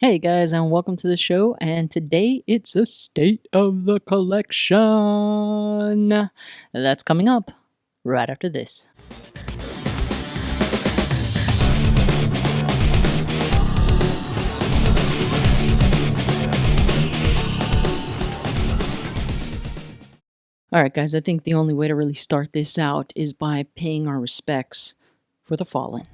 Hey guys, and welcome to the show. And today it's a state of the collection. That's coming up right after this. Alright, guys, I think the only way to really start this out is by paying our respects for the fallen.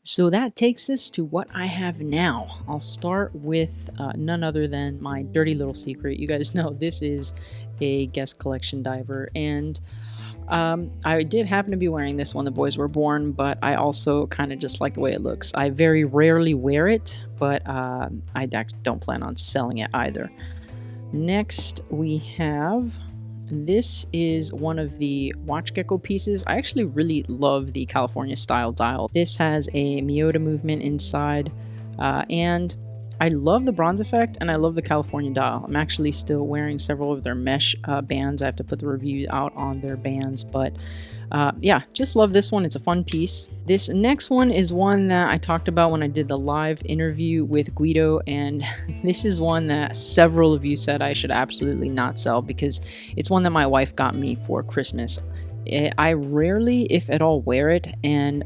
So that takes us to what I have now. I'll start with none other than my dirty little secret. You guys know this is a guest collection diver, and I did happen to be wearing this when the boys were born, but I also kind of just like the way it looks. I very rarely wear it, but I don't plan on selling it either. Next, we have this is one of the watch gecko pieces. I actually really love the California style dial. This has a Miota movement inside, and I love the bronze effect and I love the California dial. I'm actually still wearing several of their mesh bands. I have to put the review out on their bands, but yeah, just love this one. It's a fun piece. This next one is one that I talked about when I did the live interview with Guido, and this is one that several of you said I should absolutely not sell because it's one that my wife got me for Christmas. I rarely, if at all, wear it, and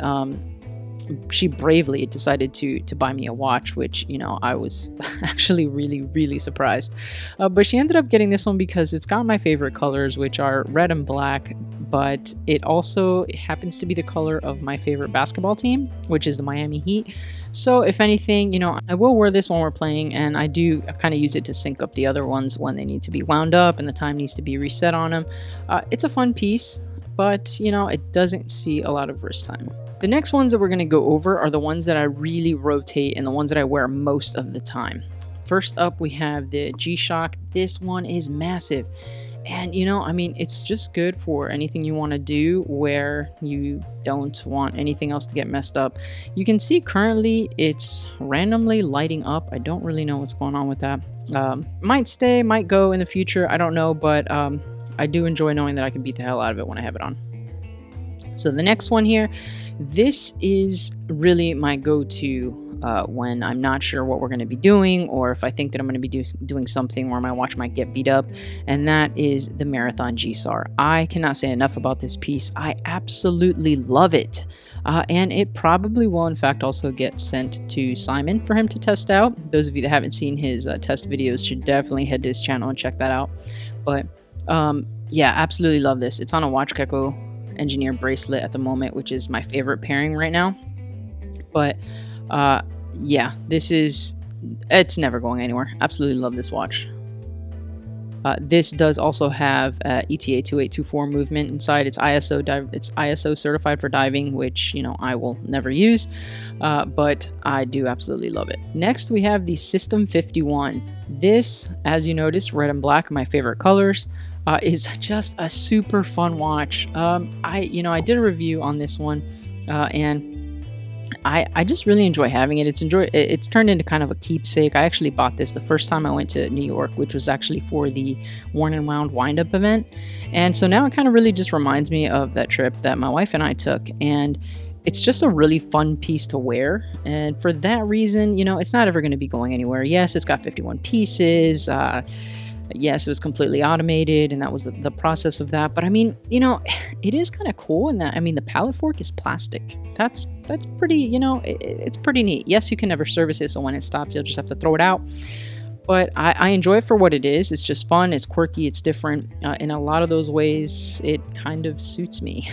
she bravely decided to buy me a watch, which, you know, I was actually really surprised. But she ended up getting this one because it's got my favorite colors, which are red and black, but it also happens to be the color of my favorite basketball team, which is the Miami Heat. So if anything, you know, I will wear this when we're playing, and I do kind of use it to sync up the other ones when they need to be wound up and the time needs to be reset on them. It's a fun piece, but, you know, it doesn't see a lot of wrist time. The next ones that we're going to go over are the ones that I really rotate and the ones that I wear most of the time. First up, we have the G-Shock. This one is massive. And, you know, I mean, it's just good for anything you want to do where you don't want anything else to get messed up. You can see currently it's randomly lighting up. I don't really know what's going on with that. Might stay, might go in the future. I don't know, but I do enjoy knowing that I can beat the hell out of it when I have it on. So the next one here, this is really my go-to when I'm not sure what we're going to be doing, or if I think that I'm going to be doing something where my watch might get beat up, and that is the Marathon GSAR. I cannot say enough about this piece. I absolutely love it. And it probably will, in fact, also get sent to Simon for him to test out. Those of you that haven't seen his test videos should definitely head to his channel and check that out. But yeah, absolutely love this. It's on a Watch Gecko Engineer bracelet at the moment, which is my favorite pairing right now. But yeah, it's never going anywhere. Absolutely love this watch. This does also have ETA 2824 movement inside. It's ISO certified for diving, which, you know, I will never use, but I do absolutely love it. Next, we have the System 51. This, as you notice, red and black are my favorite colors. Is just a super fun watch. I did a review on this one, and I just really enjoy having it. It's turned into kind of a keepsake. I actually bought this the first time I went to New York, which was actually for the Worn and Wound wind-up event. And so now it kind of really just reminds me of that trip that my wife and I took. And it's just a really fun piece to wear. And for that reason, you know, it's not ever going to be going anywhere. Yes, it's got 51 pieces. Yes, it was completely automated, and that was the process of that. But I mean, you know, it is kind of cool in that, I mean, the pallet fork is plastic. That's pretty, you know, it's pretty neat. Yes, you can never service it, so when it stops, you'll just have to throw it out. but I enjoy it for what it is. It's just fun, it's quirky, it's different. In a lot of those ways, it kind of suits me.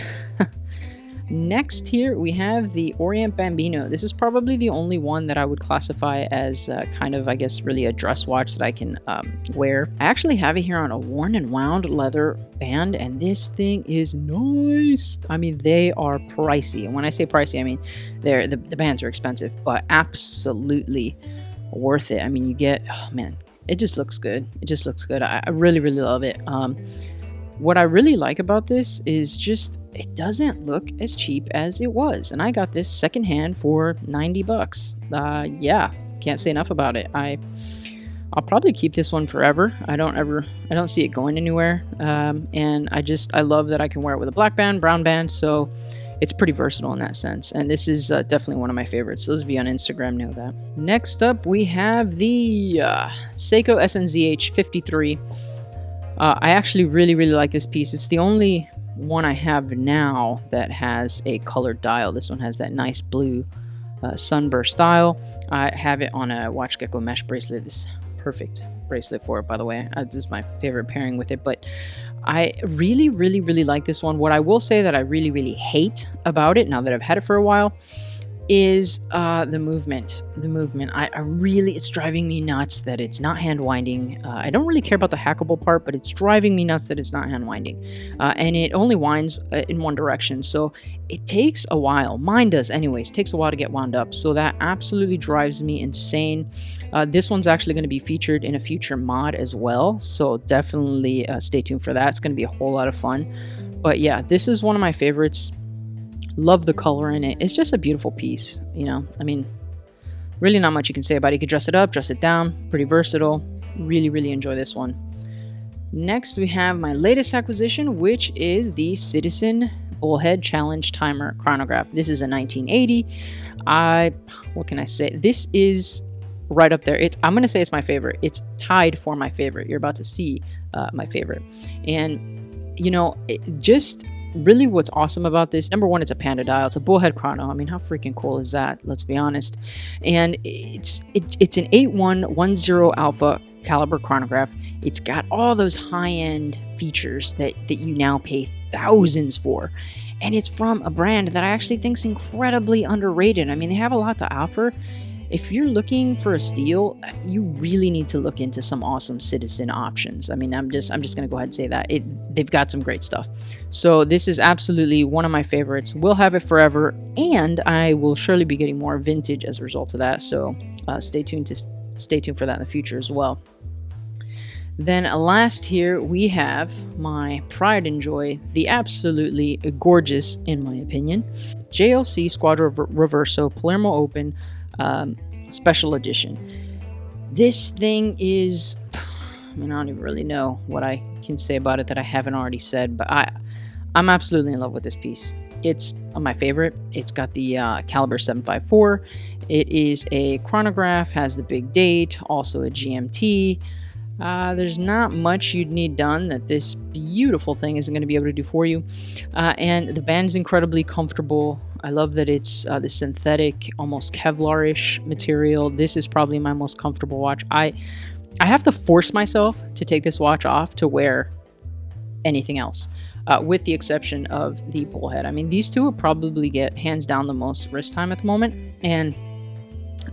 Next here, we have the Orient Bambino. This is probably the only one that I would classify as kind of, I guess, really a dress watch that I can wear. I actually have it here on a worn and wound leather band, and this thing is nice. I mean, they are pricey. And when I say pricey, I mean, the bands are expensive, but absolutely worth it. I mean, you get, oh man, it just looks good. It just looks good. I really, really love it. What I really like about this is just it doesn't look as cheap as it was, and I got this secondhand for 90 bucks. Yeah, can't say enough about it. I'll probably keep this one forever. I don't see it going anywhere. And I love that I can wear it with a black band, brown band, so it's pretty versatile in that sense. And this is definitely one of my favorites. Those of you on Instagram know that. Next up, we have the Seiko SNZH 53. I actually really, really like this piece. It's the only one I have now that has a colored dial. This one has that nice blue sunburst dial. I have it on a Watch Gecko mesh bracelet. This perfect bracelet for it, by the way. This is my favorite pairing with it, but I really, really, really like this one. What I will say that I really, really hate about it, now that I've had it for a while, is the movement. I really, it's driving me nuts that it's not hand winding. I don't really care about the hackable part, but it's driving me nuts that it's not hand winding. And it only winds in one direction, so it takes a while. Mine does anyways, takes a while to get wound up, so that absolutely drives me insane. This one's actually going to be featured in a future mod as well, so definitely stay tuned for that. It's going to be a whole lot of fun. But yeah, this is one of my favorites. Love the color in it. It's just a beautiful piece, you know. I mean, really not much you can say about it. You could dress it up, dress it down. Pretty versatile. Really, really enjoy this one. Next, we have my latest acquisition, which is the Citizen Bullhead Challenge Timer Chronograph. This is a 1980. What can I say? This is right up there. I'm going to say it's my favorite. It's tied for my favorite. You're about to see my favorite. And, you know, really what's awesome about this, number one, it's a panda dial. It's a bullhead chrono. I mean, how freaking cool is that? Let's be honest. And it's an 8110 alpha caliber chronograph. It's got all those high-end features that you now pay thousands for. And it's from a brand that I actually think is incredibly underrated. I mean, they have a lot to offer. If you're looking for a steal, you really need to look into some awesome Citizen options. I mean, I'm just going to go ahead and say that. They've got some great stuff. So this is absolutely one of my favorites. We'll have it forever, and I will surely be getting more vintage as a result of that. So stay tuned for that in the future as well. Then last here, we have my pride and joy, the absolutely gorgeous, in my opinion, JLC SQUADRA REVERSO Palermo Open special edition. This thing is, I mean, I don't even really know what I can say about it that I haven't already said, but I'm absolutely in love with this piece. It's my favorite. It's got the caliber 754. It is a chronograph, has the big date, also a GMT. There's not much you'd need done that this beautiful thing isn't going to be able to do for you. And the band's incredibly comfortable. I love that it's the synthetic, almost Kevlar-ish material. This is probably my most comfortable watch. I have to force myself to take this watch off to wear anything else, with the exception of the bullhead. I mean, these two will probably get hands down the most wrist time at the moment, and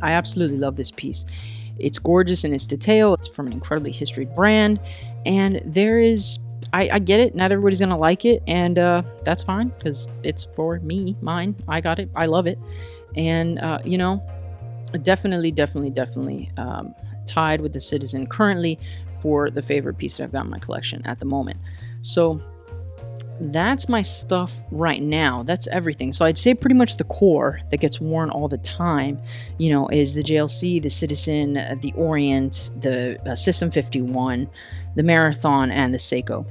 I absolutely love this piece. It's gorgeous in its detail. It's from an incredibly historic brand, and there is, I get it, not everybody's gonna like it, and that's fine, because it's for me, mine, I got it, I love it. And you know, definitely tied with the Citizen currently for the favorite piece that I've got in my collection at the moment. So that's my stuff right now. That's everything. So I'd say pretty much the core that gets worn all the time, you know, is the JLC, the Citizen, the Orient, the System 51, the Marathon, and the Seiko.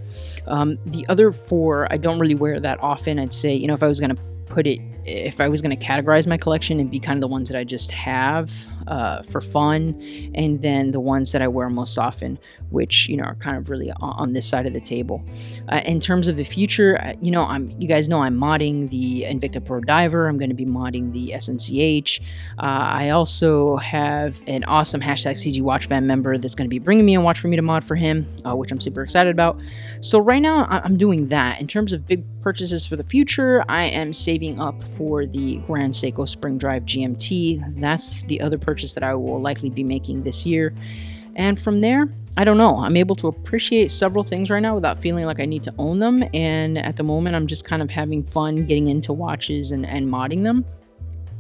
The other four I don't really wear that often. I'd say, you know, if I was going to categorize my collection and be kind of the ones that I just have, for fun, and then the ones that I wear most often, which, are kind of really on this side of the table. In terms of the future, you guys know I'm modding the Invicta Pro Diver. I'm going to be modding the SNCH. I also have an awesome hashtag cgwatchfam member that's going to be bringing me a watch for me to mod for him, which I'm super excited about. So right now I'm doing that. In terms of big purchases for the future, I am saving up for the Grand Seiko Spring Drive GMT. That's the other purchase that I will likely be making this year. And from there, I don't know. I'm able to appreciate several things right now without feeling like I need to own them. And at the moment, I'm just kind of having fun getting into watches and modding them.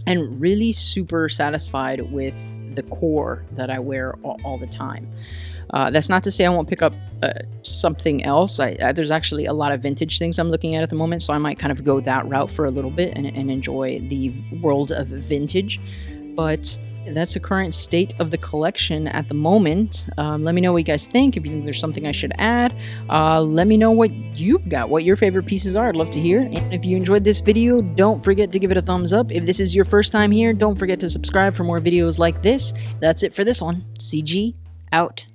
And really super satisfied with the core that I wear all the time. That's not to say I won't pick up something else. There's actually a lot of vintage things I'm looking at the moment, so I might kind of go that route for a little bit and enjoy the world of vintage. But that's the current state of the collection at the moment. Let me know what you guys think. If you think there's something I should add, let me know what you've got, what your favorite pieces are. I'd love to hear. And if you enjoyed this video, don't forget to give it a thumbs up. If this is your first time here, don't forget to subscribe for more videos like this. That's it for this one. CG out.